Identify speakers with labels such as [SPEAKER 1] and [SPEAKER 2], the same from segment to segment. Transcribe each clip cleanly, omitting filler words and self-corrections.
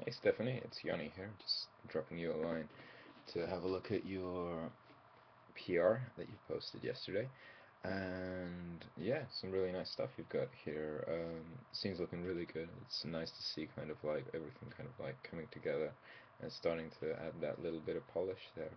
[SPEAKER 1] Hey Stephanie, it's Yanni here, just dropping you a line to have a look at your PR that you posted yesterday. And yeah, some really nice stuff you've got here. Scene's looking really good. It's nice to see kind of like everything kind of like coming together and starting to add that little bit of polish there.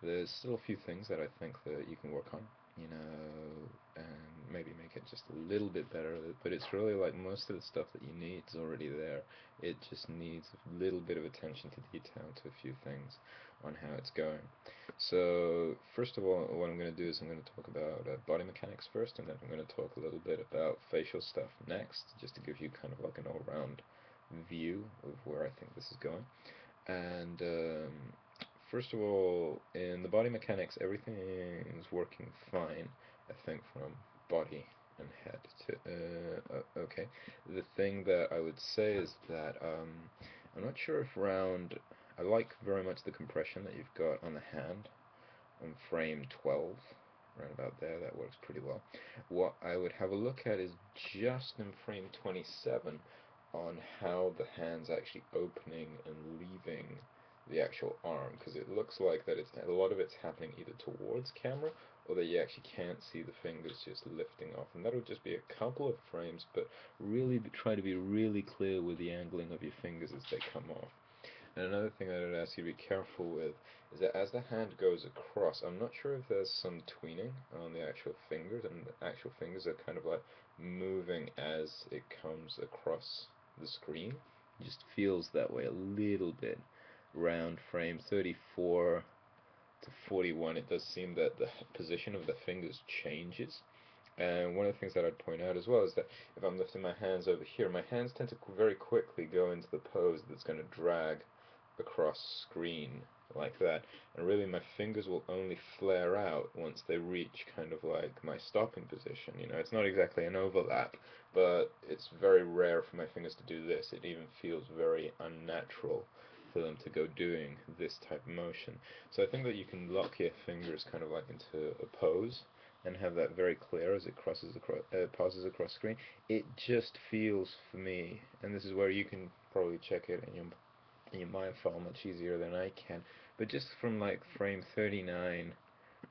[SPEAKER 1] There's still a few things that I think that you can work on, and maybe make it just a little bit better. But it's really like most of the stuff that you need is already there. It just needs a little bit of attention to detail to a few things on how it's going. So first of all, what I'm going to do is I'm going to talk about body mechanics first, and then I'm going to talk a little bit about facial stuff next, just to give you kind of like an all-round view of where I think this is going. And first of all, in the body mechanics, everything is working fine, I think, from body and head to, okay. The thing that I would say is that I'm not sure if I like very much the compression that you've got on the hand on frame 12, right about there, that works pretty well. What I would have a look at is just in frame 27 on how the hand's actually opening and leaving the actual arm, because it looks like that it's a lot of it's happening either towards camera or that you actually can't see the fingers just lifting off, and that'll just be a couple of frames, but really try to be really clear with the angling of your fingers as they come off. And another thing that I'd ask you to be careful with is that as the hand goes across, I'm not sure if there's some tweening on the actual fingers, and the actual fingers are kind of like moving as it comes across the screen. It just feels that way a little bit. Around frame 34 to 41, it does seem that the position of the fingers changes. And one of the things that I'd point out as well is that if I'm lifting my hands over here, my hands tend to very quickly go into the pose that's going to drag across screen like that. And really my fingers will only flare out once they reach kind of like my stopping position. It's not exactly an overlap, but it's very rare for my fingers to do this. It even feels very unnatural for them to go doing this type of motion. So I think that you can lock your fingers kind of like into a pose and have that very clear as it passes across screen. It just feels for me, and this is where you can probably check it in your mind file much easier than I can, but just from like frame 39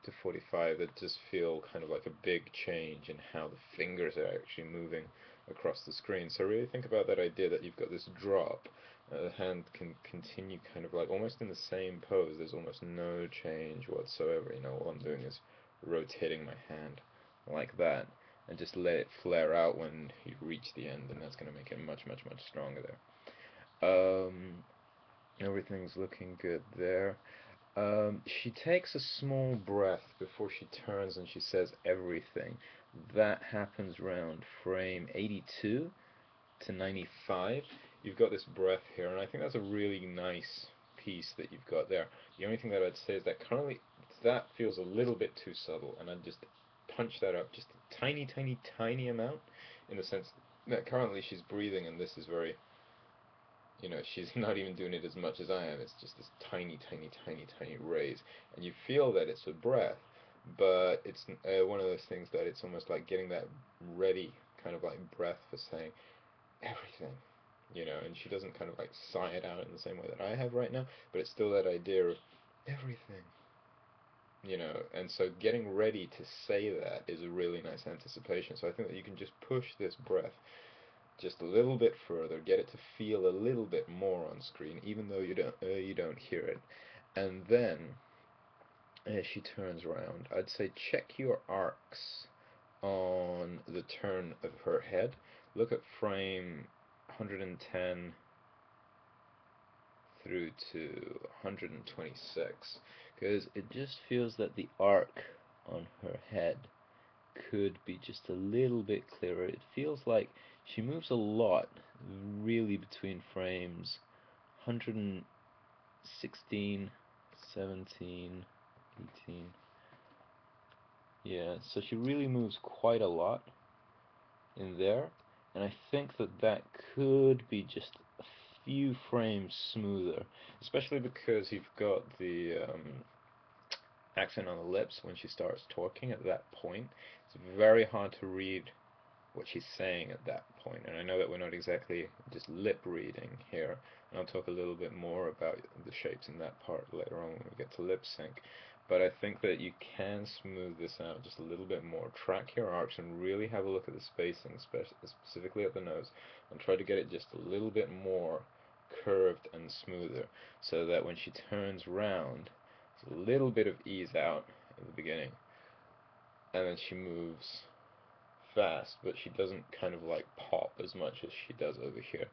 [SPEAKER 1] to 45, that just feel kind of like a big change in how the fingers are actually moving across the screen. So really think about that idea that you've got this drop. The hand can continue kind of like almost in the same pose. There's almost no change whatsoever. All I'm doing is rotating my hand like that and just let it flare out when you reach the end, and that's going to make it much, much, much stronger there. Everything's looking good there. She takes a small breath before she turns and she says everything. That happens around frame 82 to 95. You've got this breath here, and I think that's a really nice piece that you've got there. The only thing that I'd say is that currently that feels a little bit too subtle, and I'd just punch that up just a tiny, tiny, tiny amount, in the sense that currently she's breathing, and this is very, she's not even doing it as much as I am. It's just this tiny, tiny, tiny, tiny raise, and you feel that it's a breath, but it's one of those things that it's almost like getting that ready kind of like breath for saying everything, and she doesn't kind of like sigh it out in the same way that I have right now, but it's still that idea of everything, and so getting ready to say that is a really nice anticipation. So I think that you can just push this breath just a little bit further, get it to feel a little bit more on screen, even though you don't hear it. And then as she turns around, I'd say check your arcs on the turn of her head. Look at frame 110 through to 126, because it just feels that the arc on her head could be just a little bit clearer. It feels like she moves a lot, really, between frames 116, 17, 18. Yeah, so she really moves quite a lot in there, and I think that that could be just a few frames smoother, especially because you've got the accent on the lips when she starts talking at that point. It's very hard to read what she's saying at that point. And I know that we're not exactly just lip reading here, and I'll talk a little bit more about the shapes in that part later on when we get to lip sync. But I think that you can smooth this out just a little bit more. Track your arcs and really have a look at the spacing, specifically at the nose, and try to get it just a little bit more curved and smoother, so that when she turns round, there's a little bit of ease out at the beginning, and then she moves fast, but she doesn't kind of like pop as much as she does over here.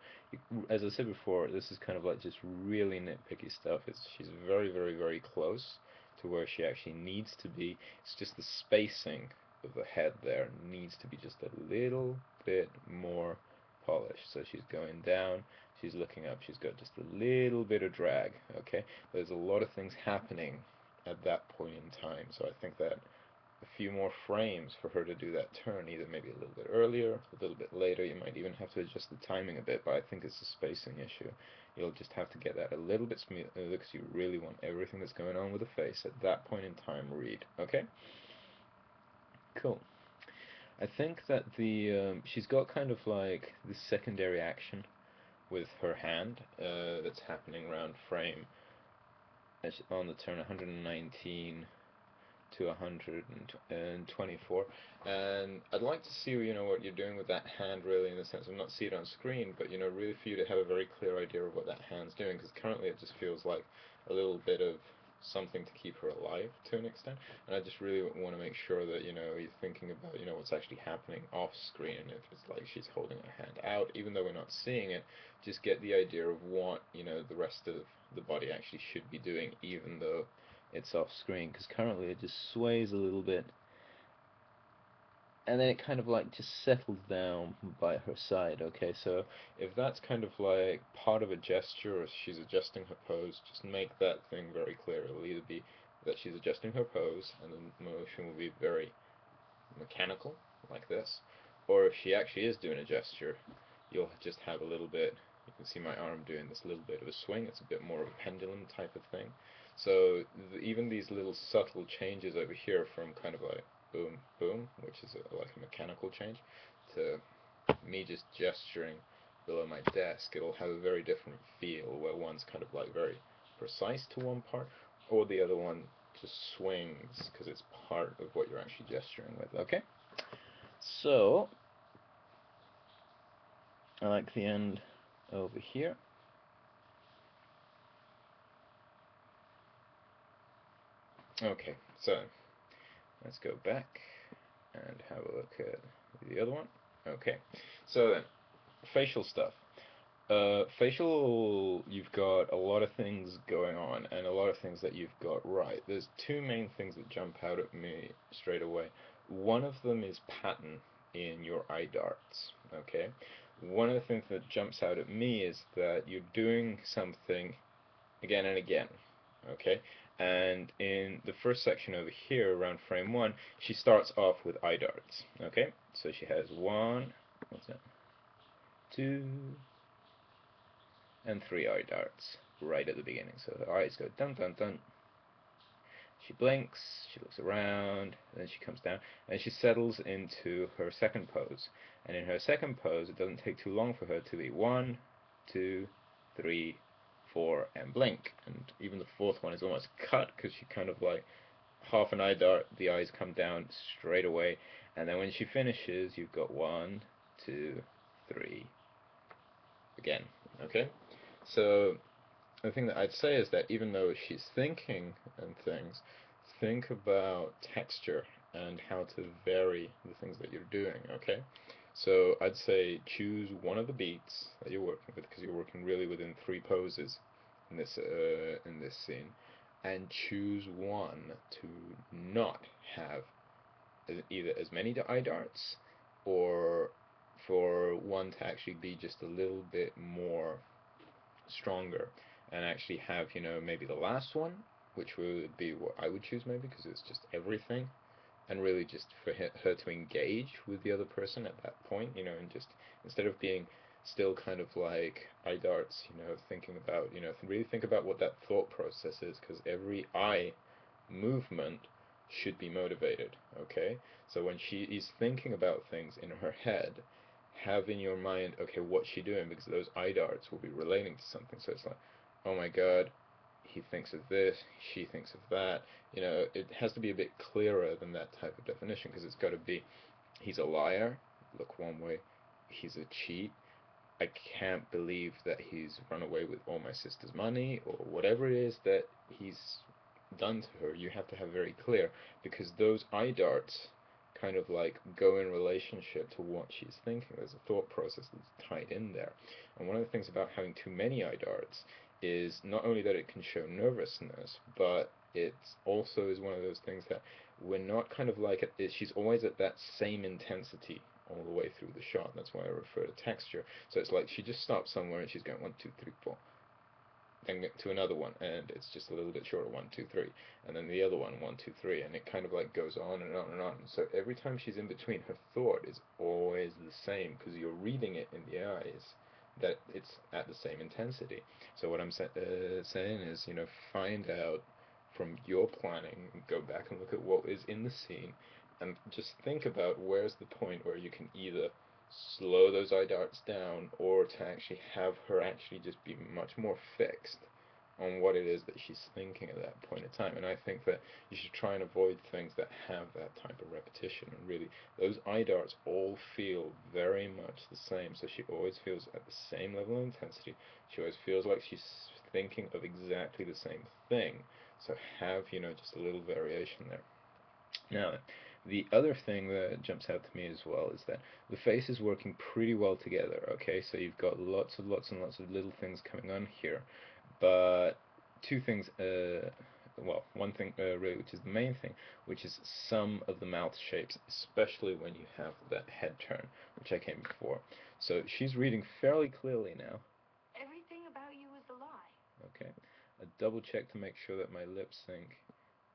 [SPEAKER 1] As I said before, this is kind of like just really nitpicky stuff. She's very, very, very close to where she actually needs to be. It's just the spacing of the head there needs to be just a little bit more polished. So she's going down, she's looking up, she's got just a little bit of drag, okay? There's a lot of things happening at that point in time, so I think that a few more frames for her to do that turn, either maybe a little bit earlier, a little bit later. You might even have to adjust the timing a bit, but I think it's a spacing issue. You'll just have to get that a little bit smoother because you really want everything that's going on with the face at that point in time read. Okay? Cool. I think that she's got kind of like this secondary action with her hand that's happening around frame on the turn 119 to 124, and I'd like to see what you're doing with that hand, really, in the sense of not see it on screen, but really for you to have a very clear idea of what that hand's doing, because currently it just feels like a little bit of something to keep her alive to an extent, and I just really want to make sure that you're thinking about what's actually happening off screen. If it's like she's holding her hand out, even though we're not seeing it, just get the idea of what the rest of the body actually should be doing, even though it's off screen, because currently it just sways a little bit and then it kind of like just settles down by her side. Okay, so if that's kind of like part of a gesture or she's adjusting her pose, just make that thing very clear. It'll either be that she's adjusting her pose and the motion will be very mechanical like this, or if she actually is doing a gesture, you'll just have a little bit, you can see my arm doing this little bit of a swing. It's a bit more of a pendulum type of thing. So even these little subtle changes over here, from kind of like boom boom, which is like a mechanical change, to me just gesturing below my desk, it'll have a very different feel, where one's kind of like very precise to one part, or the other one just swings because it's part of what you're actually gesturing with. Okay, so I like the end over here. Okay, so let's go back and have a look at the other one. Okay, so then facial stuff. Facial, you've got a lot of things going on and a lot of things that you've got right. There's two main things that jump out at me straight away. One of them is pattern in your eye darts. Okay, one of the things that jumps out at me is that you're doing something again and again. Okay, and in the first section over here around frame 1, she starts off with eye darts. Okay, so she has 1, what's that, 2, and 3 eye darts right at the beginning. So her eyes go dun dun dun. She blinks, she looks around, then she comes down, and she settles into her second pose. And in her second pose, it doesn't take too long for her to be 1, 2, 3, 4, and blink. And even the fourth one is almost cut, because she kind of like half an eye dart, the eyes come down straight away, and then when she finishes, you've got 1, 2, 3, again. Okay? So the thing that I'd say is that even though she's thinking and things, think about texture and how to vary the things that you're doing, okay? So I'd say choose one of the beats that you're working with, because you're working really within 3 poses in this scene, and choose one to not have either as many eye darts, or for one to actually be just a little bit more stronger, and actually have maybe the last one, which would be what I would choose, maybe because it's just everything, and really just for her to engage with the other person at that point, and just instead of being still kind of like eye darts, thinking about, really think about what that thought process is, because every eye movement should be motivated, okay? So when she is thinking about things in her head, have in your mind, okay, what's she doing? Because those eye darts will be relating to something. So it's like, oh my god, he thinks of this, she thinks of that. It has to be a bit clearer than that type of definition, because it's got to be, he's a liar, look one way, he's a cheat, I can't believe that he's run away with all my sister's money, or whatever it is that he's done to her. You have to have very clear, because those eye darts kind of like go in relationship to what she's thinking. There's a thought process that's tied in there. And one of the things about having too many eye darts is not only that it can show nervousness, but it also is one of those things that we're not kind of like she's always at that same intensity all the way through the shot. That's why I refer to texture. So it's like she just stops somewhere and she's going 1, 2, 3, 4, then get to another one, and it's just a little bit shorter, 1, 2, 3, and then the other one, 1, 2, 3, and it kind of like goes on and on and on. So every time she's in between, her thought is always the same, because you're reading it in the eyes that it's at the same intensity. So what I'm saying is, find out from your planning, go back and look at what is in the scene, and just think about where's the point where you can either slow those eye darts down, or to actually have her actually just be much more fixed on what it is that she's thinking at that point in time. And I think that you should try and avoid things that have that type of repetition. And really, those eye darts all feel very much the same. So she always feels at the same level of intensity. She always feels like she's thinking of exactly the same thing. So have, just a little variation there. Now, the other thing that jumps out to me as well is that the face is working pretty well together, okay? So you've got lots and lots of little things coming on here, but two things, well, one thing really, which is the main thing, which is some of the mouth shapes, especially when you have that head turn, which I came before. So she's reading fairly clearly now. Everything about you is a lie. Okay. A double check to make sure that my lip sync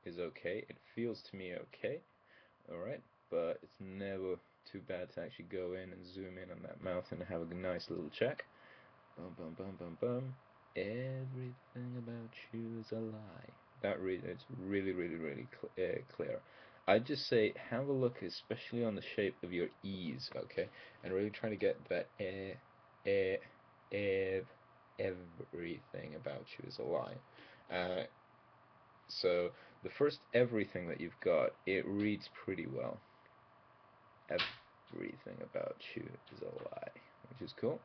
[SPEAKER 1] is okay. It feels to me okay, alright, but it's never too bad to actually go in and zoom in on that mouth and have a nice little check. Bum bum bum bum bum. Everything about you is a lie. It's really clear. I'd just say have a look, especially on the shape of your E's, okay, and really try to get that eh, everything about you is a lie. Uh, so the first everything that you've got, it reads pretty well. Everything about you is a lie, which is cool.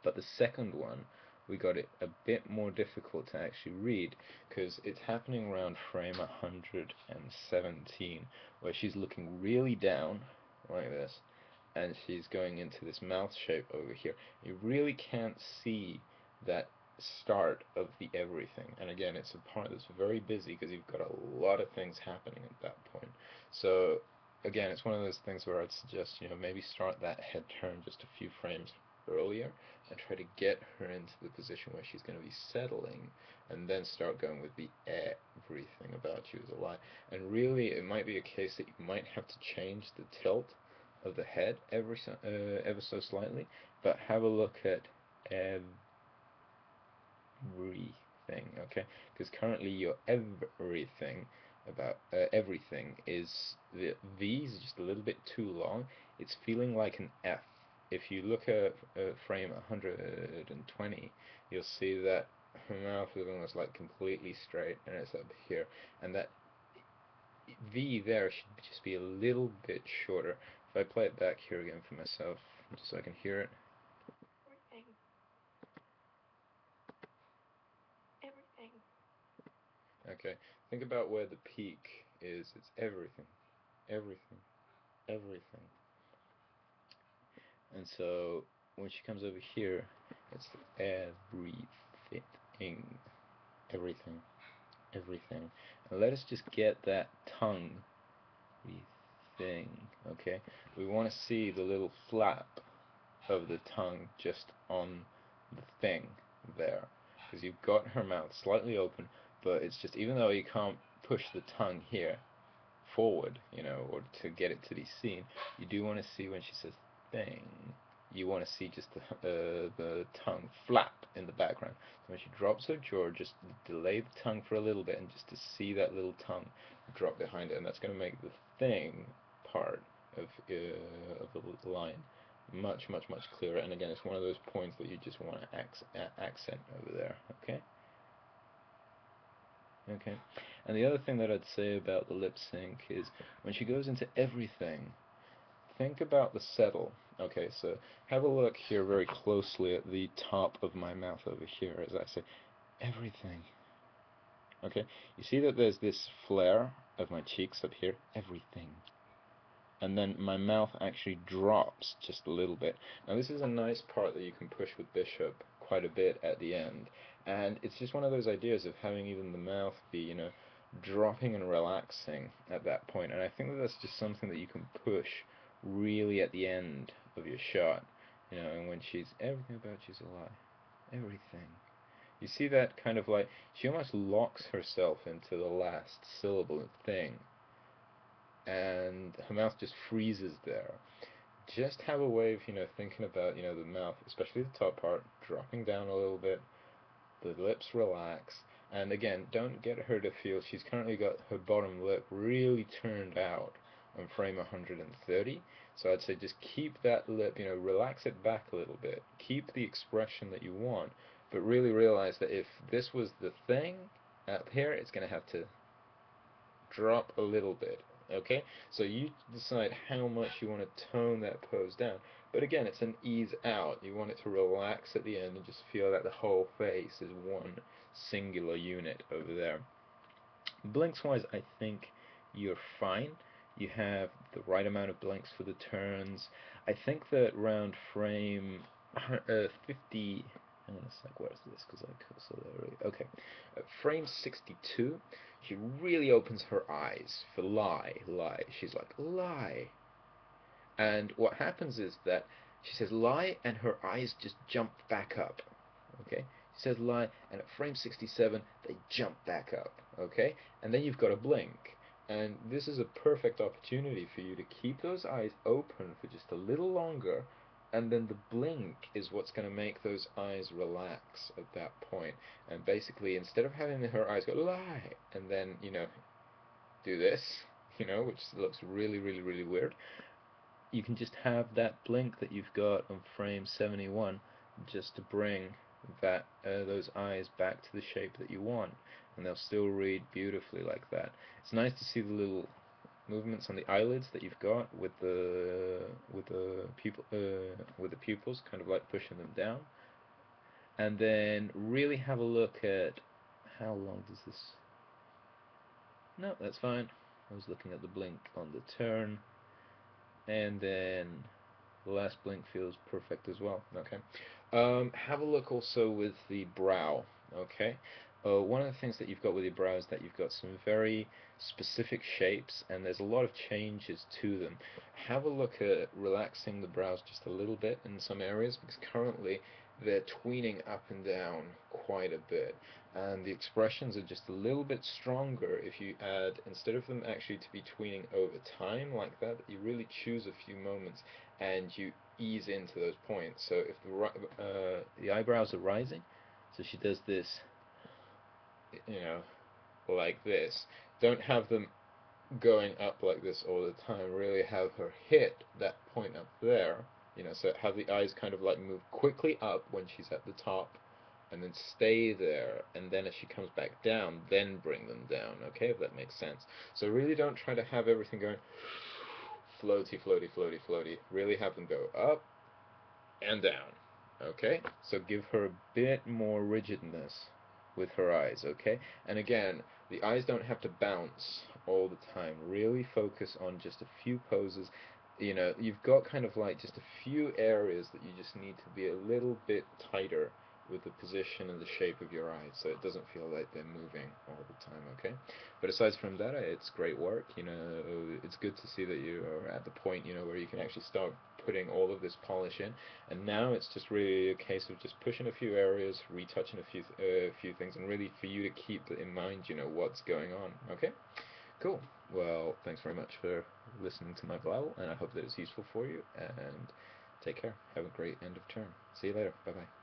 [SPEAKER 1] But the second one, we got it a bit more difficult to actually read, because it's happening around frame 117, where she's looking really down, like this, and she's going into this mouth shape over here. You really can't see that start of the everything. And again, it's a part that's very busy, because you've got a lot of things happening at that point. So again, it's one of those things where I'd suggest, maybe start that head turn just a few frames earlier, and try to get her into the position where she's going to be settling, and then start going with the everything about you is a lie. And really, it might be a case that you might have to change the tilt of the head ever so slightly, but have a look at everything, okay? Because currently your everything about everything is, the V is just a little bit too long. It's feeling like an F. If you look at frame 120, you'll see that her mouth is almost like completely straight, and it's up here, and that V there should just be a little bit shorter. If I play it back here again for myself, just so I can hear it. Everything. Everything. Okay, think about where the peak is. It's everything. Everything. Everything. And so when she comes over here, it's everything. Everything. Everything. And let us just get that tongue thing, okay? We want to see the little flap of the tongue just on the thing there, because you've got her mouth slightly open, but it's just, even though you can't push the tongue here forward, or to get it to be seen, you do want to see when she says thing, you want to see just the tongue flap in the background. So when she drops her jaw, just delay the tongue for a little bit, and just to see that little tongue drop behind it, and that's going to make the thing part of the line much, much, much clearer. And again, it's one of those points that you just want to accent over there. Okay. Okay. And the other thing that I'd say about the lip sync is when she goes into everything, think about the settle. Okay, so have a look here very closely at the top of my mouth over here as I say everything. Okay, you see that there's this flare of my cheeks up here, everything. And then my mouth actually drops just a little bit. Now this is a nice part that you can push with Bishop quite a bit at the end. And it's just one of those ideas of having even the mouth be, dropping and relaxing at that point. And I think that that's just something that you can push really at the end of your shot. And when she's, everything about you's a lie. Everything. You see that kind of like, she almost locks herself into the last syllable of thing. And her mouth just freezes there. Just have a way of, thinking about, the mouth, especially the top part, dropping down a little bit, the lips relax, and again, don't get her to feel she's currently got her bottom lip really turned out on frame 130. So I'd say just keep that lip, relax it back a little bit. Keep the expression that you want, but really realize that if this was the thing up here, it's going to have to drop a little bit. Okay, so you decide how much you want to tone that pose down. But again, it's an ease out. You want it to relax at the end and just feel that the whole face is one singular unit over there. Blinks wise, I think you're fine. You have the right amount of blinks for the turns. I think that around frame 50. Hang on a sec, where's this? Because I saw that earlier. Okay, frame 62, she really opens her eyes for lie, lie. She's like, lie. And what happens is that she says lie, and her eyes just jump back up. Okay? She says lie, and at frame 67, they jump back up. Okay? And then you've got a blink. And this is a perfect opportunity for you to keep those eyes open for just a little longer, and then the blink is what's going to make those eyes relax at that point. And basically, instead of having her eyes go lie, and then, do this, which looks really, really, really weird, you can just have that blink that you've got on frame 71 just to bring that those eyes back to the shape that you want, and they'll still read beautifully like that. It's nice to see the little movements on the eyelids that you've got with the pupils, kind of like pushing them down. And then really have a look at how long does this. No, that's fine. I was looking at the blink on the turn, and then the last blink feels perfect as well. Okay. Have a look also with the brow. Okay. One of the things that you've got with your brow is that you've got some very specific shapes, and there's a lot of changes to them. Have a look at relaxing the brows just a little bit in some areas, because currently they're tweening up and down quite a bit, and the expressions are just a little bit stronger if you add, instead of them actually to be tweening over time like that, you really choose a few moments and you ease into those points. So if the eyebrows are rising, so she does this, like this. Don't have them going up like this all the time. Really have her hit that point up there, so have the eyes kind of like move quickly up when she's at the top, and then stay there, and then as she comes back down, then bring them down, okay, if that makes sense. So really don't try to have everything going floaty, floaty, floaty, floaty. Really have them go up and down, okay? So give her a bit more rigidness with her eyes, okay? And again, the eyes don't have to bounce all the time. Really focus on just a few poses. You've got kind of like just a few areas that you just need to be a little bit tighter with the position and the shape of your eyes, so it doesn't feel like they're moving all the time, okay? But aside from that, it's great work. It's good to see that you are at the point, where you can actually start putting all of this polish in, and now it's just really a case of just pushing a few areas, retouching a few things, and really for you to keep in mind, what's going on, okay? Cool. Well, thanks very much for listening to my blabble, and I hope that it's useful for you, and take care. Have a great end of term. See you later. Bye-bye.